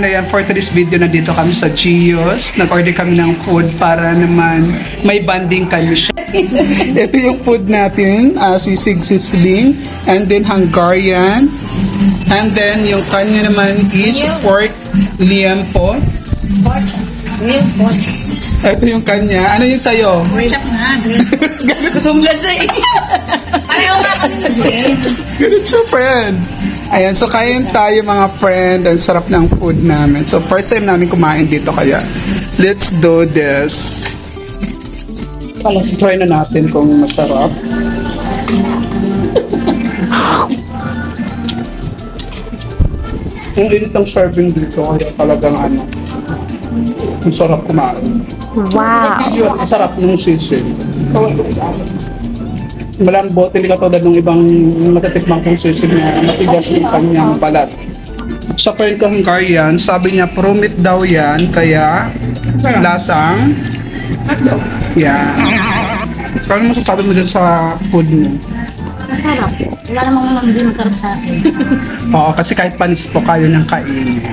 ayan, for today's video, nandito kami sa Gio's. Nag-order kami ng food para naman may banding kami siya. Ito yung food natin, sisig sisling, and then Hungarian. And then yung kanya naman is pork liempo. Ito yung kanya. Ano yung sa'yo? Chop na, green. Sumlas eh. Pareho nga kami na green. Ganun siya, friend. Ayan, so kain tayo mga friend. Ang sarap ng food namin. So first time namin kumain dito kaya let's do this. Try na natin kung masarap. Ang init ng serving dito kaya talagang ano, ang sarap kumain. Wow! Yun, ang sarap ng sisig. Walang bote katulad ng ibang matatikmang kong sisig na matigas yung kanyang balat. Sa friend ko Hungarian, sabi niya promit daw yan, kaya lasang yan. So, ano masasabi mo dyan sa food mo? Masarap. Wala namang hindi masarap sa akin. Oo, kasi kahit panis po kayo ng kain.